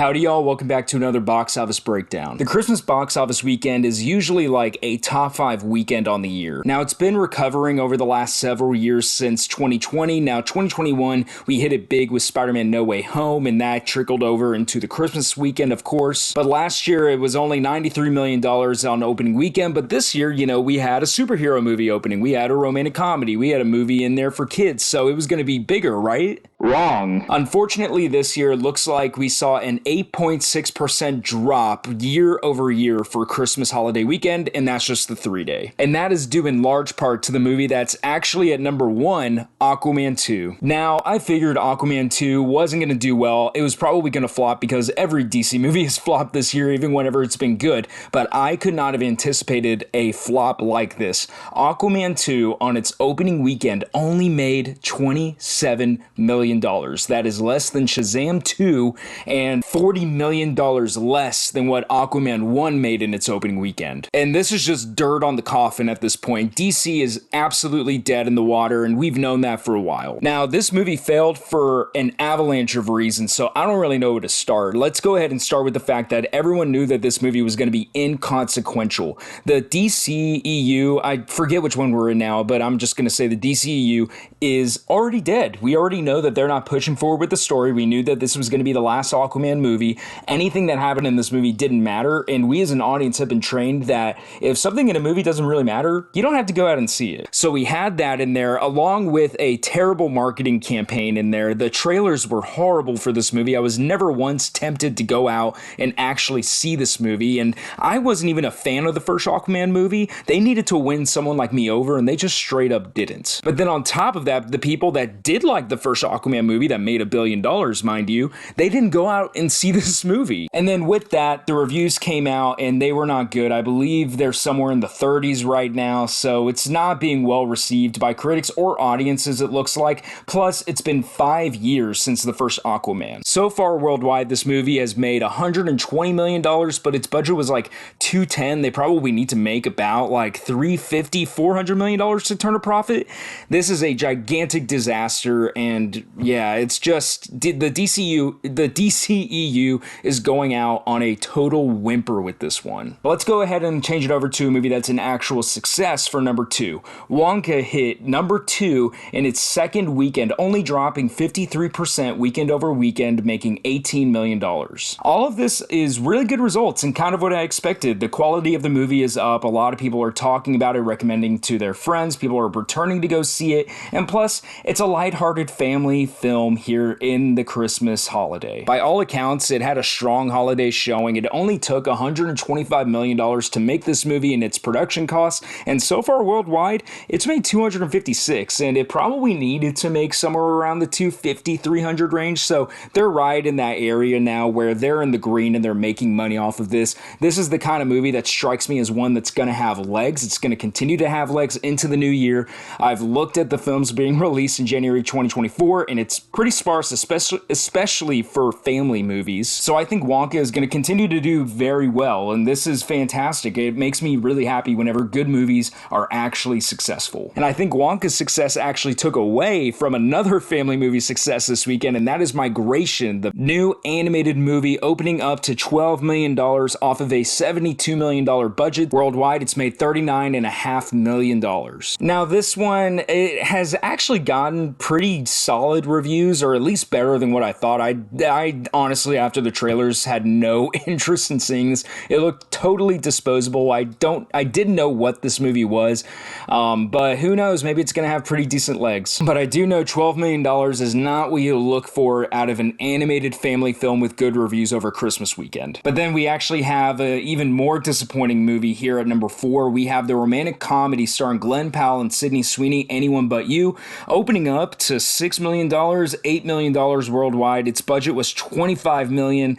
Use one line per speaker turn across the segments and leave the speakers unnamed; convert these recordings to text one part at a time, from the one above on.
Howdy y'all, welcome back to another box office breakdown. The Christmas box office weekend is usually like a top 5 weekend on the year. Now it's been recovering over the last several years since 2020. Now 2021, we hit it big with Spider-Man No Way Home and that trickled over into the Christmas weekend of course. But last year it was only $93 million on opening weekend, but this year, we had a superhero movie opening, we had a romantic comedy, we had a movie in there for kids, so it was going to be bigger, right? Wrong. Unfortunately, this year it looks like we saw an 8.6% drop year over year for Christmas holiday weekend, and that's just the 3-day. And that is due in large part to the movie that's actually at number 1, Aquaman 2. Now, I figured Aquaman 2 wasn't going to do well. It was probably going to flop because every DC movie has flopped this year, even whenever it's been good. But I could not have anticipated a flop like this. Aquaman 2 on its opening weekend only made $27 million. That is less than Shazam 2 and $40 million less than what Aquaman 1 made in its opening weekend. And this is just dirt on the coffin at this point. DC is absolutely dead in the water, and we've known that for a while. Now, this movie failed for an avalanche of reasons, so I don't really know where to start. Let's go ahead and start with the fact that everyone knew that this movie was going to be inconsequential. The DCEU, I forget which one we're in now, but I'm just going to say the DCEU is already dead. We already know that they're not pushing forward with the story. We knew that this was going to be the last Aquaman movie. Anything that happened in this movie didn't matter, and we as an audience have been trained that if something in a movie doesn't really matter, you don't have to go out and see it. So we had that in there, along with a terrible marketing campaign in there. The trailers were horrible for this movie. I was never once tempted to go out and actually see this movie, and I wasn't even a fan of the first Aquaman movie. They needed to win someone like me over, and they just straight up didn't. But then on top of that, the people that did like the first Aquaman movie that made $1 billion, mind you, they didn't go out and see this movie. And then with that, the reviews came out and they were not good. I believe they're somewhere in the 30s right now, so it's not being well received by critics or audiences, it looks like. Plus, it's been 5 years since the first Aquaman. So far worldwide, this movie has made $120 million, but its budget was like $210. They probably need to make about like $350, $400 million to turn a profit. This is a gigantic disaster, and yeah, it's just the DCEU is going out on a total whimper with this one. But let's go ahead and change it over to a movie that's an actual success for number 2. Wonka hit number 2 in its second weekend, only dropping 53% weekend over weekend, making $18 million. All of this is really good results and kind of what I expected. The quality of the movie is up. A lot of people are talking about it, recommending to their friends. People are returning to go see it. And plus, it's a lighthearted family film here in the Christmas holiday. By all accounts, it had a strong holiday showing. It only took $125 million to make this movie in its production costs, and so far worldwide, it's made $256, and it probably needed to make somewhere around the $250, $300 range, so they're right in that area now where they're in the green and they're making money off of this. This is the kind of movie that strikes me as one that's going to have legs. It's going to continue to have legs into the new year. I've looked at the films being released in January 2024, and it's pretty sparse, especially for family movies. So I think Wonka is going to continue to do very well, and this is fantastic. It makes me really happy whenever good movies are actually successful. And I think Wonka's success actually took away from another family movie success this weekend, and that is Migration, the new animated movie opening up to $12 million off of a $72 million budget. Worldwide, it's made $39.5 million. Now, this one, it has actually gotten pretty solid reviews, or at least better than what I thought. I honestly, after the trailers, had no interest in seeing this. It looked totally disposable. I didn't know what this movie was, but who knows? Maybe it's going to have pretty decent legs. But I do know $12 million is not what you look for out of an animated family film with good reviews over Christmas weekend. But then we actually have an even more disappointing movie here at number 4. We have the romantic comedy starring Glenn Powell and Sydney Sweeney, Anyone But You, opening up to $6 million, $8 million worldwide. Its budget was $25 million.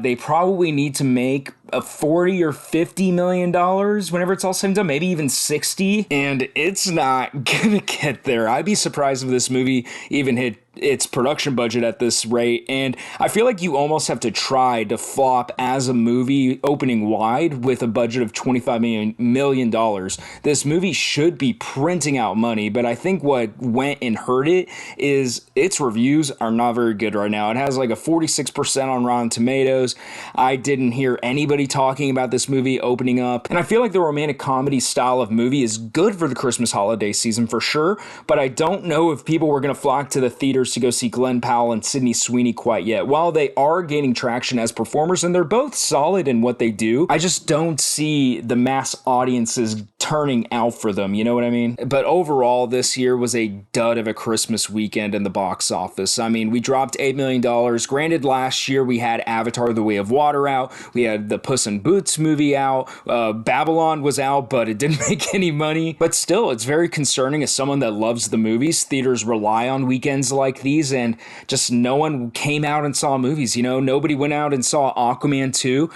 They probably need to make a 40 or 50 million dollars whenever it's all said and done, maybe even 60, and it's not gonna get there. I'd be surprised if this movie even hit its production budget at this rate, and I feel like you almost have to try to flop as a movie opening wide with a budget of $25 million. This movie should be printing out money, but I think what went and hurt it is its reviews are not very good right now. It has like a 46% on Rotten Tomatoes. I didn't hear anybody talking about this movie opening up, and I feel like the romantic comedy style of movie is good for the Christmas holiday season for sure, but I don't know if people were going to flock to the theaters to go see Glenn Powell and Sydney Sweeney quite yet. While they are gaining traction as performers and they're both solid in what they do, I just don't see the mass audiences turning out for them, you know what I mean? But overall, this year was a dud of a Christmas weekend in the box office. I mean, we dropped $8 million. Granted, last year we had Avatar: The Way of Water out, we had the Puss in Boots movie out, Babylon was out, but it didn't make any money. But still, it's very concerning as someone that loves the movies. Theaters rely on weekends like these, and just no one came out and saw movies. You know, nobody went out and saw Aquaman 2.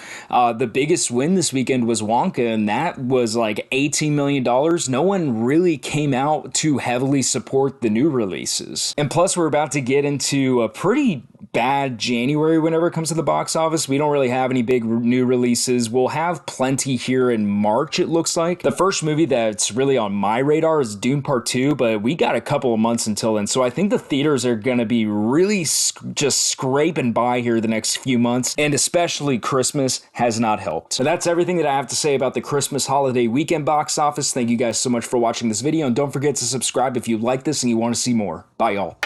The biggest win this weekend was Wonka, and that was like $18 million. No one really came out to heavily support the new releases. And plus, we're about to get into a pretty bad January whenever it comes to the box office. We don't really have any big new releases. We'll have plenty here in March, it looks like. The first movie that's really on my radar is Dune Part 2, but we got a couple of months until then, so I think the theaters are going to be really just scraping by here the next few months, and especially Christmas has not helped. So that's everything that I have to say about the Christmas holiday weekend box office. Thank you guys so much for watching this video, and don't forget to subscribe if you like this and you want to see more. Bye, y'all.